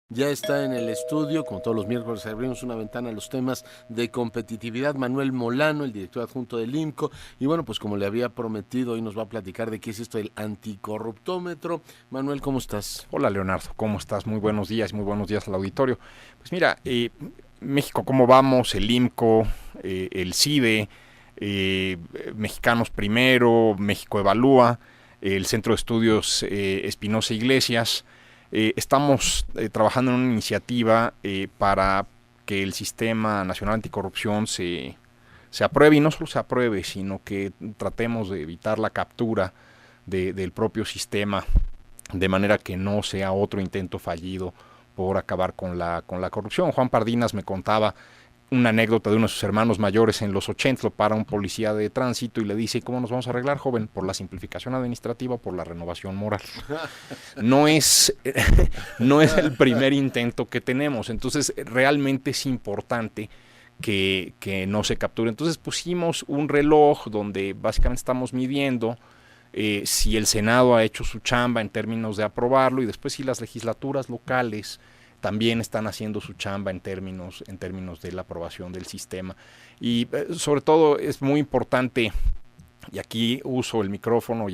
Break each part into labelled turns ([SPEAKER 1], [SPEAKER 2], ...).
[SPEAKER 1] Ya está en el estudio, como todos los miércoles abrimos una ventana a los temas de competitividad, Manuel Molano, el director adjunto del INCO, y bueno, pues como le había prometido, hoy nos va a platicar de qué es esto del anticorruptómetro. Manuel, ¿cómo estás?
[SPEAKER 2] Hola Leonardo, ¿cómo estás? Muy buenos días al auditorio. Pues mira, México, ¿cómo vamos? El IMCO, el CIDE, Mexicanos Primero, México Evalúa, el Centro de Estudios Espinosa Iglesias. Estamos trabajando en una iniciativa para que el Sistema Nacional Anticorrupción se apruebe, y no solo se apruebe, sino que tratemos de evitar la captura del propio sistema, de manera que no sea otro intento fallido por acabar con la corrupción. Juan Pardinas me contaba una anécdota de uno de sus hermanos mayores en los 80, lo para un policía de tránsito y le dice: ¿cómo nos vamos a arreglar, joven? ¿Por la simplificación administrativa o por la renovación moral? No es, no es el primer intento que tenemos, entonces realmente es importante que no se capture. Entonces pusimos un reloj donde básicamente estamos midiendo si el Senado ha hecho su chamba en términos de aprobarlo, y después si las legislaturas locales también están haciendo su chamba en términos de la aprobación del sistema. Y sobre todo es muy importante, y aquí uso el micrófono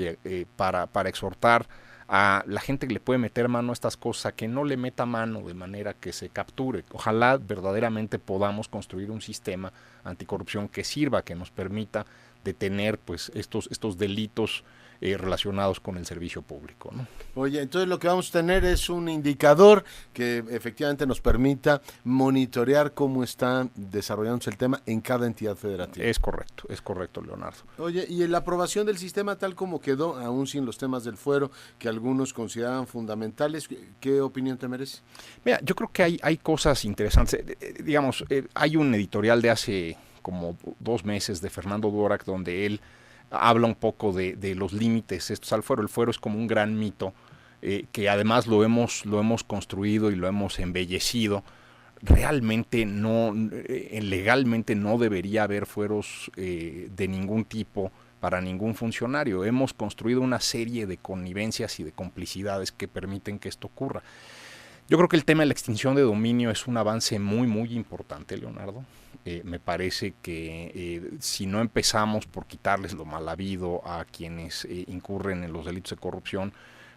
[SPEAKER 2] para exhortar a la gente que le puede meter mano a estas cosas, a que no le meta mano de manera que se capture. Ojalá verdaderamente podamos construir un sistema anticorrupción que sirva, que nos permita detener pues estos delitos relacionados con el servicio público, ¿no?
[SPEAKER 1] Oye, entonces lo que vamos a tener es un indicador que efectivamente nos permita monitorear cómo está desarrollándose el tema en cada entidad federativa.
[SPEAKER 2] Es correcto, Leonardo.
[SPEAKER 1] Oye, y la aprobación del sistema tal como quedó, aún sin los temas del fuero que algunos consideraban fundamentales, ¿qué opinión te merece?
[SPEAKER 2] Mira, yo creo que hay cosas interesantes. Digamos, hay un editorial de hace como 2 meses de Fernando Dvorak donde él habla un poco de los límites estos al fuero. El fuero es como un gran mito que además lo hemos construido y lo hemos embellecido. Realmente no, legalmente no debería haber fueros de ningún tipo para ningún funcionario. Hemos construido una serie de connivencias y de complicidades que permiten que esto ocurra. Yo creo que el tema de la extinción de dominio es un avance muy, muy importante, Leonardo. Me parece que si no empezamos por quitarles lo mal habido a quienes incurren en los delitos de corrupción,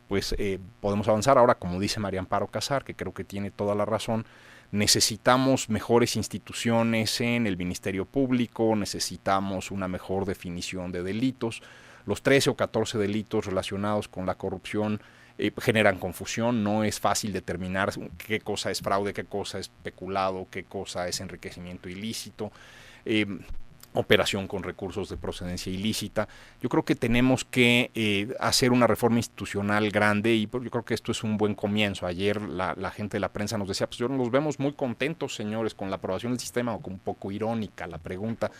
[SPEAKER 2] pues podemos avanzar. Ahora, como dice María Amparo Casar, que creo que tiene toda la razón, necesitamos mejores instituciones en el Ministerio Público, necesitamos una mejor definición de delitos. Los 13 o 14 delitos relacionados con la corrupción generan confusión, no es fácil determinar qué cosa es fraude, qué cosa es peculado, qué cosa es enriquecimiento ilícito, operación con recursos de procedencia ilícita. Yo creo que tenemos que hacer una reforma institucional grande, y yo creo que esto es un buen comienzo. Ayer la gente de la prensa nos decía: pues yo nos vemos muy contentos, señores, con la aprobación del sistema, o con un poco irónica la pregunta.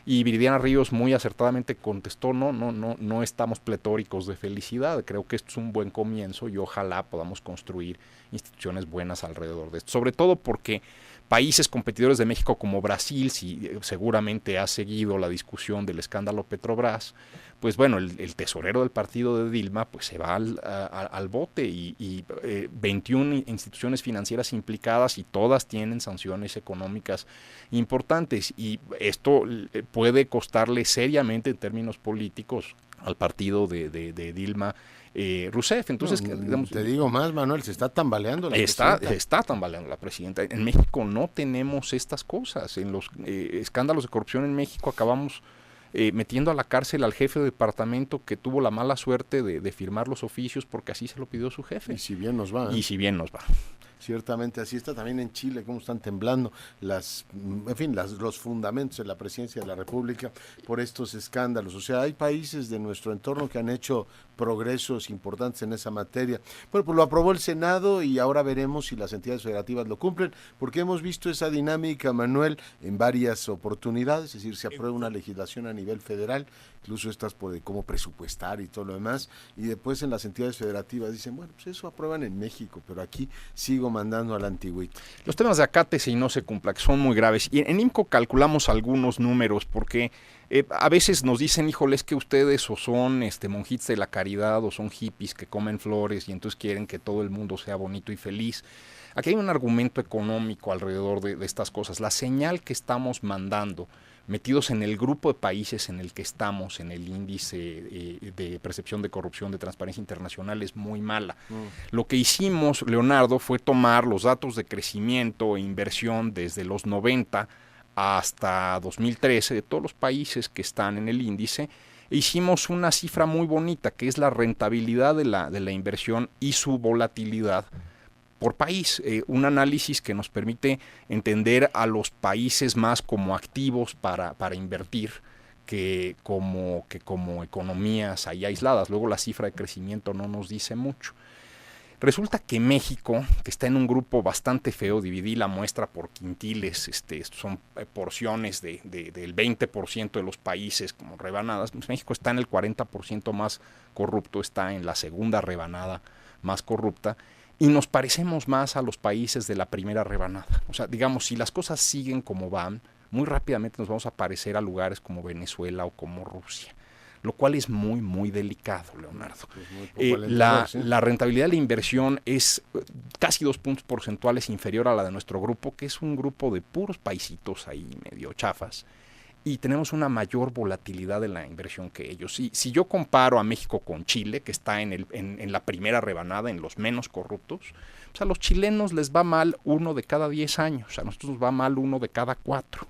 [SPEAKER 2] Y Viridiana Ríos muy acertadamente contestó: no estamos pletóricos de felicidad. Creo que esto es un buen comienzo y ojalá podamos construir instituciones buenas alrededor de esto. Sobre todo porque países competidores de México como Brasil, si seguramente ha seguido la discusión del escándalo Petrobras, pues bueno, el tesorero del partido de Dilma pues se va al bote, y 21 instituciones financieras implicadas, y todas tienen sanciones económicas importantes, y esto puede costarle seriamente en términos políticos al partido de Dilma Rousseff. Entonces, digamos,
[SPEAKER 1] te digo más, Manuel, se está tambaleando la presidenta.
[SPEAKER 2] Está tambaleando la presidenta. En México no tenemos estas cosas. En los escándalos de corrupción en México acabamos metiendo a la cárcel al jefe de departamento que tuvo la mala suerte de firmar los oficios porque así se lo pidió su jefe.
[SPEAKER 1] Y si bien nos va.
[SPEAKER 2] Y si bien nos va.
[SPEAKER 1] Ciertamente así está también en Chile, cómo están temblando los fundamentos de la presidencia de la República por estos escándalos. O sea, hay países de nuestro entorno que han hecho progresos importantes en esa materia. Bueno, pues lo aprobó el Senado y ahora veremos si las entidades federativas lo cumplen, porque hemos visto esa dinámica, Manuel, en varias oportunidades. Es decir, se aprueba una legislación a nivel federal, incluso estas por cómo presupuestar y todo lo demás, y después en las entidades federativas dicen: bueno, pues eso aprueban en México, pero aquí sigo mandando a la antigüita.
[SPEAKER 2] Los temas de acátese y no se cumpla, que son muy graves. Y en IMCO calculamos algunos números, porque a veces nos dicen: híjole, es que ustedes o son monjitas de la caridad o son hippies que comen flores y entonces quieren que todo el mundo sea bonito y feliz. Aquí hay un argumento económico alrededor de estas cosas. La señal que estamos mandando, metidos en el grupo de países en el que estamos, en el índice de percepción de corrupción de Transparencia Internacional, es muy mala. Lo que hicimos, Leonardo, fue tomar los datos de crecimiento e inversión desde los 90 hasta 2013 de todos los países que están en el índice, e hicimos una cifra muy bonita, que es la rentabilidad de la inversión y su volatilidad por país, un análisis que nos permite entender a los países más como activos para invertir que como economías ahí aisladas. Luego la cifra de crecimiento no nos dice mucho. Resulta que México, que está en un grupo bastante feo, dividí la muestra por quintiles, son porciones del 20% de los países como rebanadas. Pues México está en el 40% más corrupto, está en la segunda rebanada más corrupta, y nos parecemos más a los países de la primera rebanada. O sea, digamos, si las cosas siguen como van, muy rápidamente nos vamos a parecer a lugares como Venezuela o como Rusia, lo cual es muy, muy delicado, Leonardo. Pues la rentabilidad de la inversión es casi 2 puntos porcentuales inferior a la de nuestro grupo, que es un grupo de puros paisitos ahí medio chafas, y tenemos una mayor volatilidad de la inversión que ellos. Si yo comparo a México con Chile, que está en la primera rebanada, en los menos corruptos, pues a los chilenos les va mal 1 de cada 10 años, a nosotros nos va mal 1 de cada 4.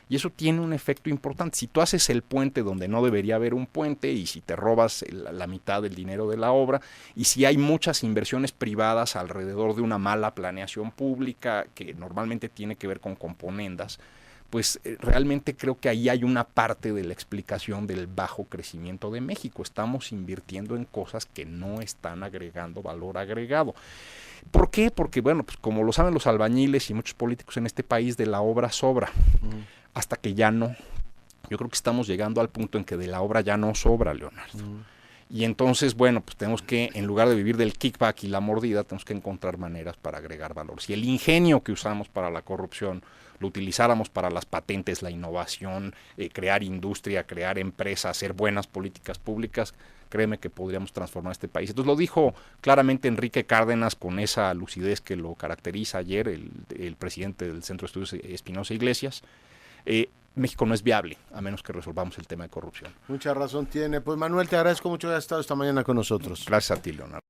[SPEAKER 2] Y eso tiene un efecto importante. Si tú haces el puente donde no debería haber un puente, y si te robas la mitad del dinero de la obra, y si hay muchas inversiones privadas alrededor de una mala planeación pública que normalmente tiene que ver con componendas, pues realmente creo que ahí hay una parte de la explicación del bajo crecimiento de México. Estamos invirtiendo en cosas que no están agregando valor agregado. ¿Por qué? Porque, bueno, pues como lo saben los albañiles y muchos políticos en este país, de la obra sobra, hasta que ya no. Yo creo que estamos llegando al punto en que de la obra ya no sobra, Leonardo. Y entonces, bueno, pues tenemos que, en lugar de vivir del kickback y la mordida, tenemos que encontrar maneras para agregar valor. Si el ingenio que usamos para la corrupción lo utilizáramos para las patentes, la innovación, crear industria, crear empresas, hacer buenas políticas públicas, créeme que podríamos transformar este país. Entonces lo dijo claramente Enrique Cárdenas con esa lucidez que lo caracteriza ayer, el presidente del Centro de Estudios Espinosa Iglesias. México no es viable a menos que resolvamos el tema de corrupción.
[SPEAKER 1] Mucha razón tiene. Pues Manuel, te agradezco mucho que hayas estado esta mañana con nosotros.
[SPEAKER 2] Gracias a ti, Leonardo.